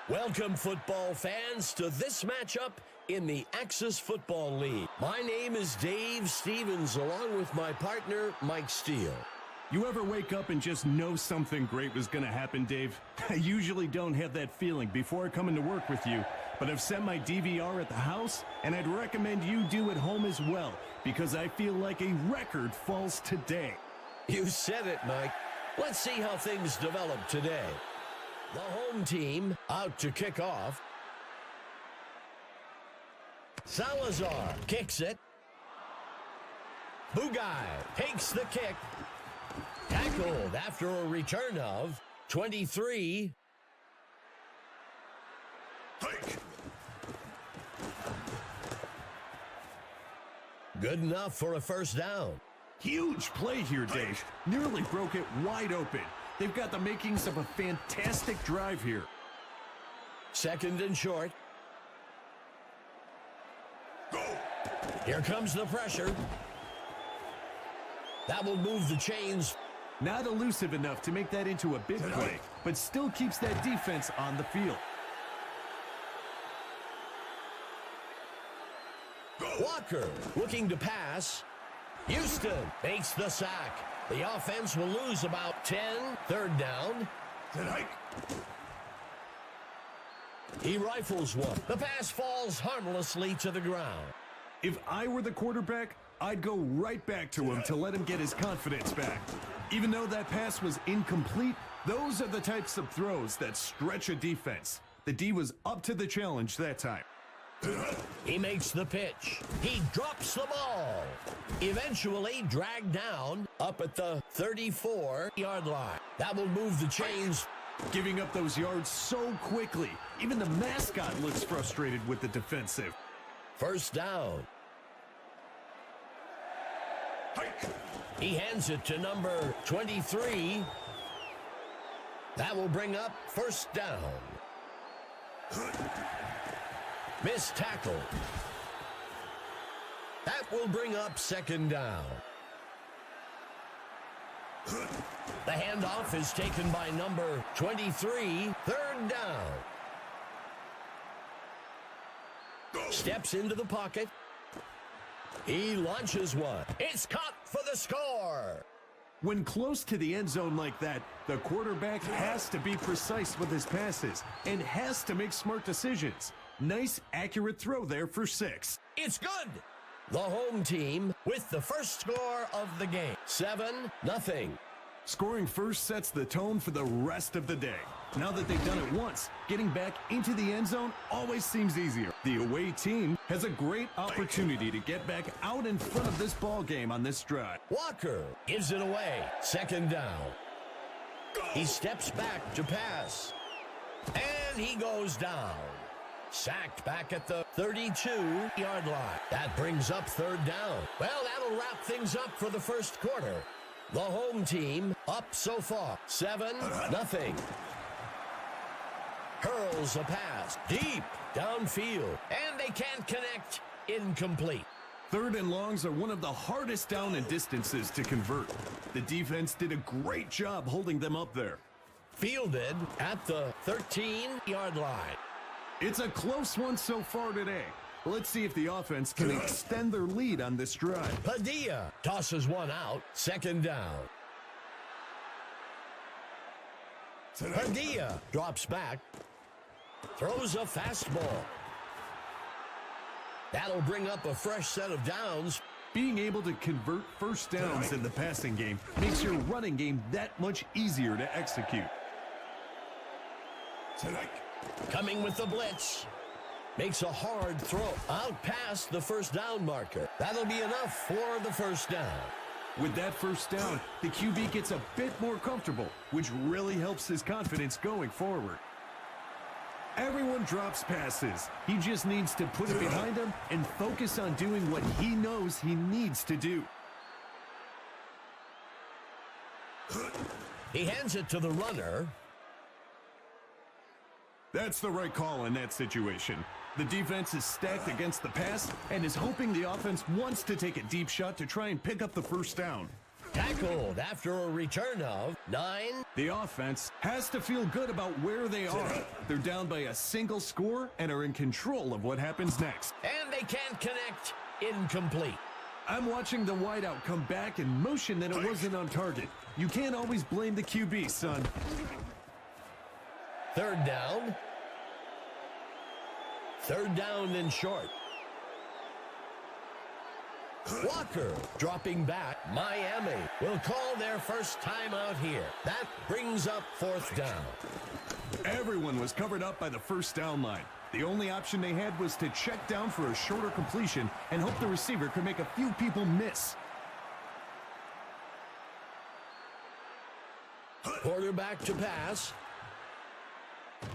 Welcome, football fans, to this matchup in the Axis Football League. My name is Dave Stevens, along with my partner, Mike Steele. You ever wake up and just know something great was going to happen, Dave? I usually don't have that feeling before coming to work with you, but I've set my DVR at the house, and I'd recommend you do at home as well, because I feel like a record falls today. You said it, Mike. Let's see how things develop today. The home team out to kick off. Salazar kicks it. Bugay takes the kick. Tackled after a return of 23. Hike. Good enough for a first down. Huge play here, Dave. Nearly broke it wide open. They've got the makings of a fantastic drive here. Second and short. Go. Here comes the pressure. That will move the chains. Not elusive enough to make that into a big play, but still keeps that defense on the field. Walker looking to pass. Houston makes the sack. The offense will lose about 10. Third down. Hike. He rifles one. The pass falls harmlessly to the ground. If I were the quarterback, I'd go right back to him to let him get his confidence back. Even though that pass was incomplete, those are the types of throws that stretch a defense. The D was up to the challenge that time. He makes the pitch. He drops the ball. Eventually dragged down up at the 34-yard line. That will move the chains. Giving up those yards so quickly. Even the mascot looks frustrated with the defensive. First down. Hike. He hands it to number 23. That will bring up first down. Missed tackle. That will bring up second down. The handoff is taken by number 23. Third down. Steps into the pocket. He launches one. It's caught for the score. When close to the end zone like that, the quarterback has to be precise with his passes and has to make smart decisions. Nice, accurate throw there for 6. It's good. The home team with the first score of the game. 7-0. Scoring first sets the tone for the rest of the day. Now that they've done it once, getting back into the end zone always seems easier. The away team has a great opportunity to get back out in front of this ball game on this drive. Walker gives it away. Second down. He steps back to pass. And he goes down. Sacked back at the 32-yard line. That brings up third down. Well, that'll wrap things up for the first quarter. The home team up so far. 7-0. Hurls a pass deep downfield. And they can't connect. Incomplete. Third and longs are one of the hardest down and distances to convert. The defense did a great job holding them up there. Fielded at the 13-yard line. It's a close one so far today. Let's see if the offense can extend their lead on this drive. Padilla tosses one out. Second down. Padilla drops back. Throws a fastball. That'll bring up a fresh set of downs. Being able to convert first downs in the passing game makes your running game that much easier to execute. Coming with the blitz. Makes a hard throw out past the first down marker. That'll be enough for the first down. With that first down, the QB gets a bit more comfortable, which really helps his confidence going forward. Everyone drops passes. He just needs to put it behind him and focus on doing what he knows he needs to do. He hands it to the runner. That's the right call in that situation. The defense is stacked against the pass and is hoping the offense wants to take a deep shot to try and pick up the first down. Tackled Tackled after a return of 9. The offense has to feel good about where they are. They're down by a single score and are in control of what happens next. And they can't connect. Incomplete. I'm watching the wideout come back and motion that it wasn't on target. You can't always blame the QB, son. Third down. Third down and short. Walker dropping back. Miami will call their first timeout here. That brings up fourth down. Everyone was covered up by the first down line. The only option they had was to check down for a shorter completion and hope the receiver could make a few people miss. Quarterback to pass.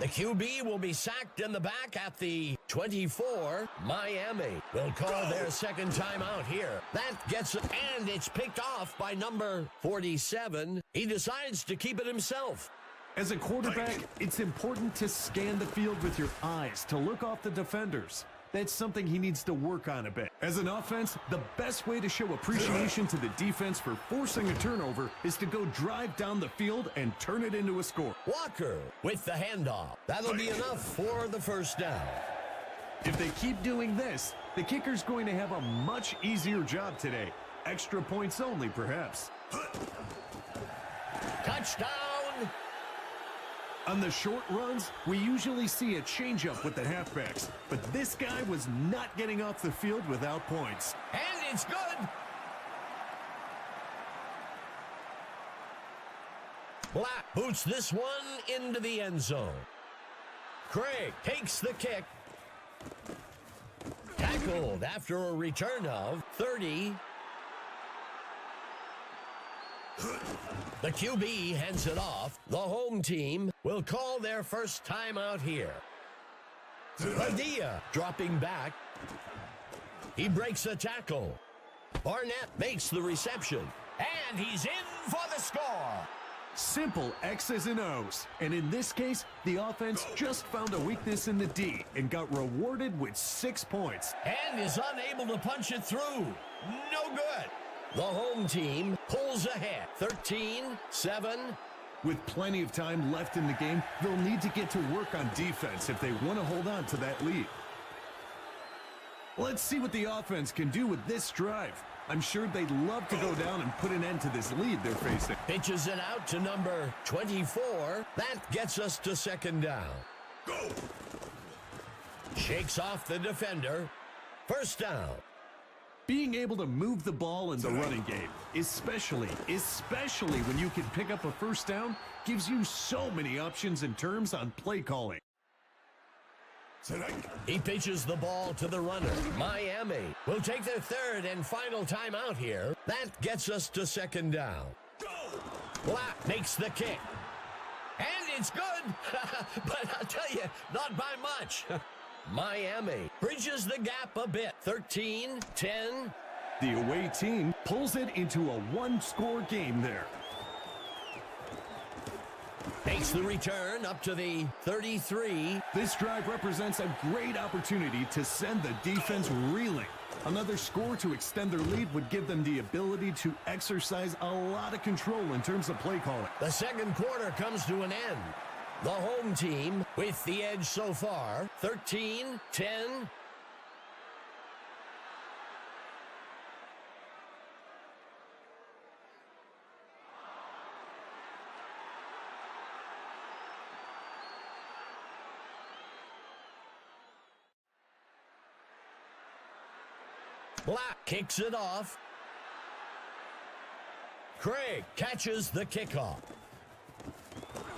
The QB will be sacked in the back at the 24. Miami will call their second timeout here. That gets it, and it's picked off by number 47. He decides to keep it himself. As a quarterback, it's important to scan the field with your eyes to look off the defenders. That's something he needs to work on a bit. As an offense, the best way to show appreciation to the defense for forcing a turnover is to go drive down the field and turn it into a score. Walker with the handoff. That'll be enough for the first down. If they keep doing this, the kicker's going to have a much easier job today. Extra points only, perhaps. Touchdown! On the short runs, we usually see a changeup with the halfbacks, but this guy was not getting off the field without points. And it's good. Black boots this one into the end zone. Craig takes the kick. Tackled after a return of 30. The QB hands it off. The home team will call their first timeout here. Padilla dropping back. He breaks the tackle. Barnett makes the reception. And he's in for the score. Simple X's and O's. And in this case, the offense just found a weakness in the D and got rewarded with 6 points. And is unable to punch it through. No good. The home team pulls ahead, 13-7. With plenty of time left in the game, they'll need to get to work on defense if they want to hold on to that lead. Let's see what the offense can do with this drive. I'm sure they'd love to go down and put an end to this lead they're facing. Pitches it out to number 24. That gets us to second down. Go! Shakes off the defender. First down. Being able to move the ball in the running game, especially when you can pick up a first down, gives you so many options in terms on play calling. He pitches the ball to the runner. Miami will take their third and final timeout here. That gets us to second down. Black makes the kick. And it's good. But I'll tell you, not by much. Miami bridges the gap a bit. 13-10. The away team pulls it into a one-score game there. Makes the return up to the 33. This drive represents a great opportunity to send the defense reeling. Another score to extend their lead would give them the ability to exercise a lot of control in terms of play calling. The second quarter comes to an end. The home team with the edge so far, 13-10. Black kicks it off. Craig catches the kickoff.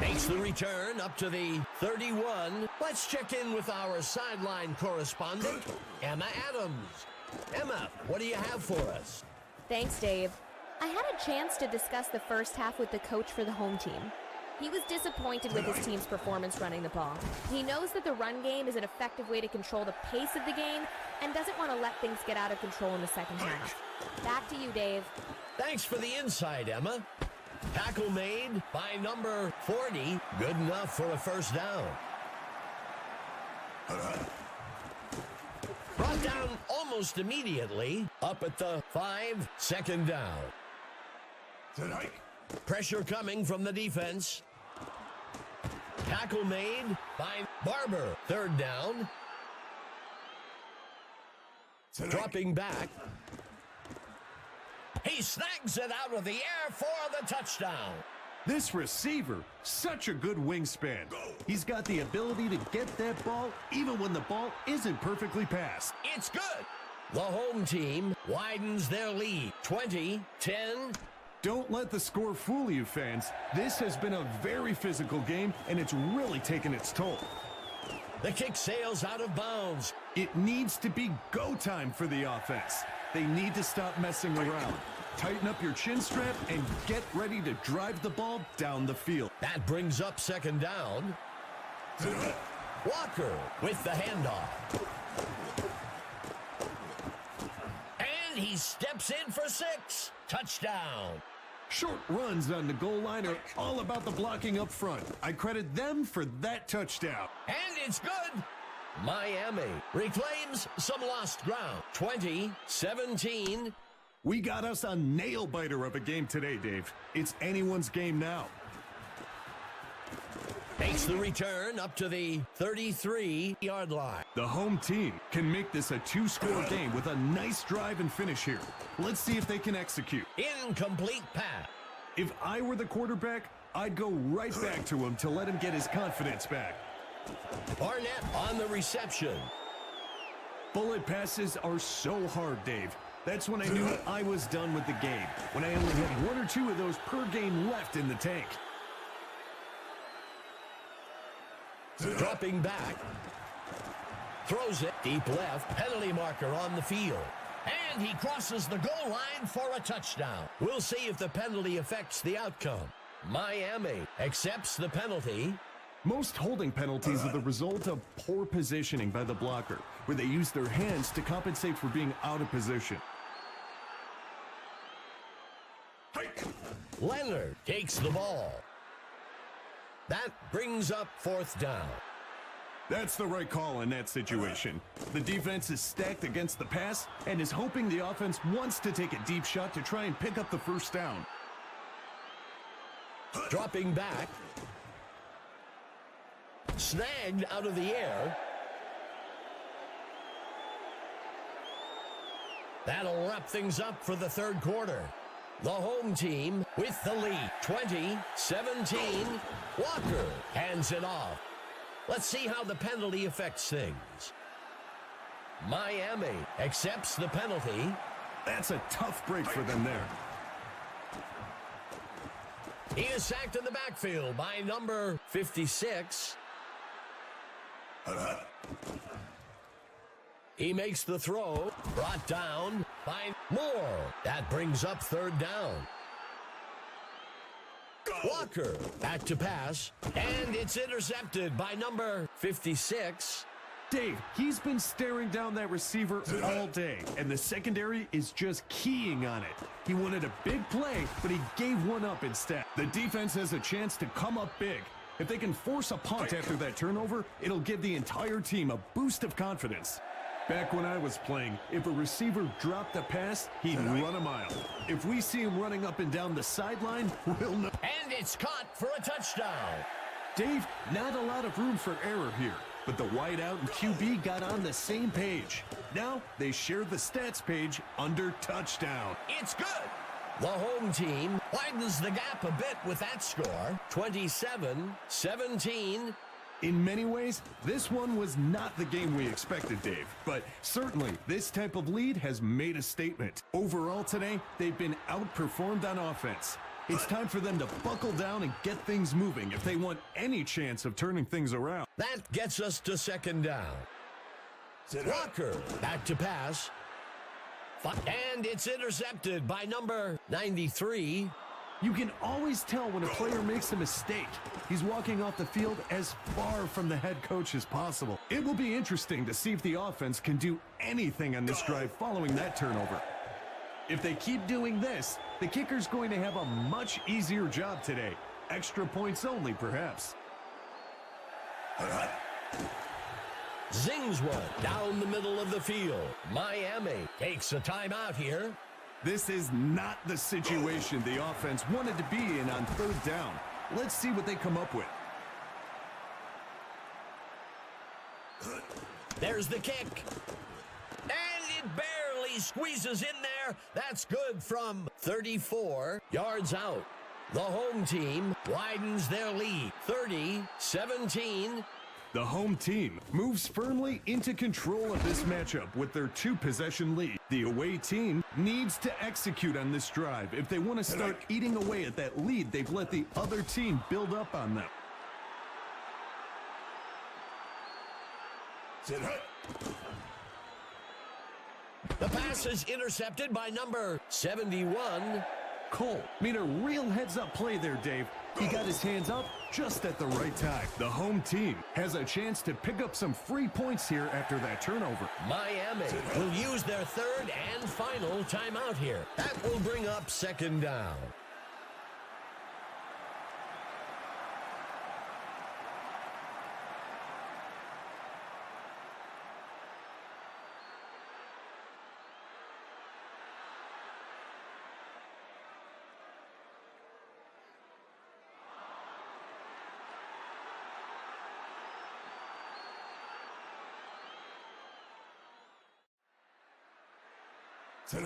Makes the return up to the 31. Let's check in with our sideline correspondent, Emma Adams. Emma, what do you have for us? Thanks, Dave. I had a chance to discuss the first half with the coach for the home team. He was disappointed with his team's performance running the ball. He knows that the run game is an effective way to control the pace of the game and doesn't want to let things get out of control in the second half. Back to you, Dave. Thanks for the insight, Emma. Tackle made by number 40. Good enough for a first down. Brought down almost immediately. Up at the 5, second down. Set hike. Pressure coming from the defense. Tackle made by Barber. Third down. Set hike. Dropping back. He snags it out of the air for the touchdown. This receiver, such a good wingspan. He's got the ability to get that ball even when the ball isn't perfectly passed. It's good. The home team widens their lead. 20-10. Don't let the score fool you, fans. This has been a very physical game, and it's really taken its toll. The kick sails out of bounds. It needs to be go time for the offense. They need to stop messing around. Tighten up your chin strap and get ready to drive the ball down the field. That brings up second down. Walker with the handoff. And he steps in for 6. Touchdown. Short runs on the goal line are all about the blocking up front. I credit them for that touchdown. And it's good. Miami reclaims some lost ground. 20-17. We got us a nail-biter of a game today, Dave. It's anyone's game now. Makes the return up to the 33-yard line. The home team can make this a 2-score game with a nice drive and finish here. Let's see if they can execute. Incomplete pass. If I were the quarterback, I'd go right back to him to let him get his confidence back. Barnett on the reception. Bullet passes are so hard, Dave. That's when I knew I was done with the game, when I only had 1 or 2 of those per game left in the tank. Dropping back. Throws it deep left. Penalty marker on the field. And he crosses the goal line for a touchdown. We'll see if the penalty affects the outcome. Miami accepts the penalty. Most holding penalties are the result of poor positioning by the blocker, where they use their hands to compensate for being out of position. Hike. Leonard takes the ball. That brings up 4th down. That's the right call in that situation. The defense is stacked against the pass and is hoping the offense wants to take a deep shot to try and pick up the first down. Dropping back. Snagged out of the air. That'll wrap things up for the third quarter. The home team with the lead. 20-17. Walker hands it off. Let's see how the penalty affects things. Miami accepts the penalty. That's a tough break for them there. He is sacked in the backfield by number 56. He makes the throw, brought down by Moore. That brings up 3rd down. Walker back to pass, and it's intercepted by number 56. Dave, he's been staring down that receiver all day, and the secondary is just keying on it. He wanted a big play, but he gave one up instead. The defense has a chance to come up big. If they can force a punt after that turnover, it'll give the entire team a boost of confidence. Back when I was playing, if a receiver dropped a pass, he'd run a mile. If we see him running up and down the sideline, we'll know. And it's caught for a touchdown. Dave, not a lot of room for error here, but the wideout and QB got on the same page. Now they share the stats page under touchdown. It's good. The home team widens the gap a bit with that score. 27-17. In many ways, this one was not the game we expected, Dave. But certainly, this type of lead has made a statement. Overall today, they've been outperformed on offense. It's time for them to buckle down and get things moving if they want any chance of turning things around. That gets us to 2nd down. Walker back to pass. And it's intercepted by number 93. You can always tell when a player makes a mistake. He's walking off the field as far from the head coach as possible. It will be interesting to see if the offense can do anything on this drive following that turnover. If they keep doing this, the kicker's going to have a much easier job today. Extra points only, perhaps. Zings one down the middle of the field. Miami takes a timeout here. This is not the situation the offense wanted to be in on third down. Let's see what they come up with. There's the kick. And it barely squeezes in there. That's good from 34 yards out. The home team widens their lead, 30-17. The home team moves firmly into control of this matchup with their 2-possession lead. The away team needs to execute on this drive if they want to start eating away at that lead they've let the other team build up on them. The pass is intercepted by number 71. Cole made a real heads-up play there, Dave. He got his hands up just at the right time. The home team has a chance to pick up some free points here after that turnover. Miami will use their third and final timeout here. That will bring up second down.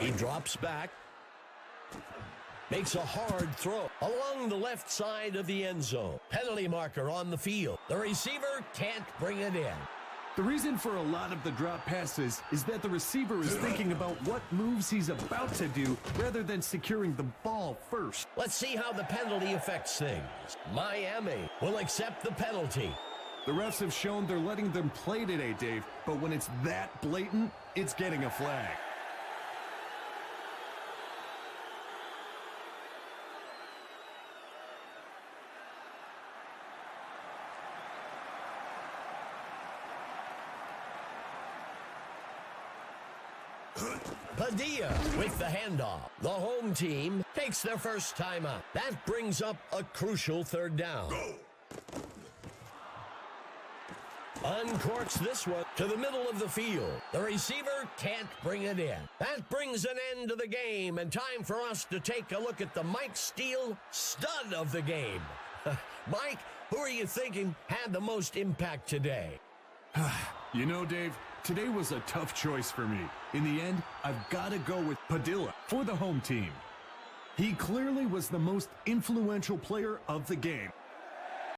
He drops back, makes a hard throw along the left side of the end zone. Penalty marker on the field. The receiver can't bring it in. The reason for a lot of the drop passes is that the receiver is thinking about what moves he's about to do rather than securing the ball first. Let's see how the penalty affects things. Miami will accept the penalty. The refs have shown they're letting them play today, Dave, but when it's that blatant, it's getting a flag. Padilla with the handoff. The home team takes their first timeout. That brings up a crucial third down. Uncorks this one to the middle of the field. The receiver can't bring it in. That brings an end to the game, and time for us to take a look at the Mike Steele stud of the game. Mike, who are you thinking had the most impact today? You know, Dave, today was a tough choice for me. In the end, I've got to go with Padilla for the home team. He clearly was the most influential player of the game.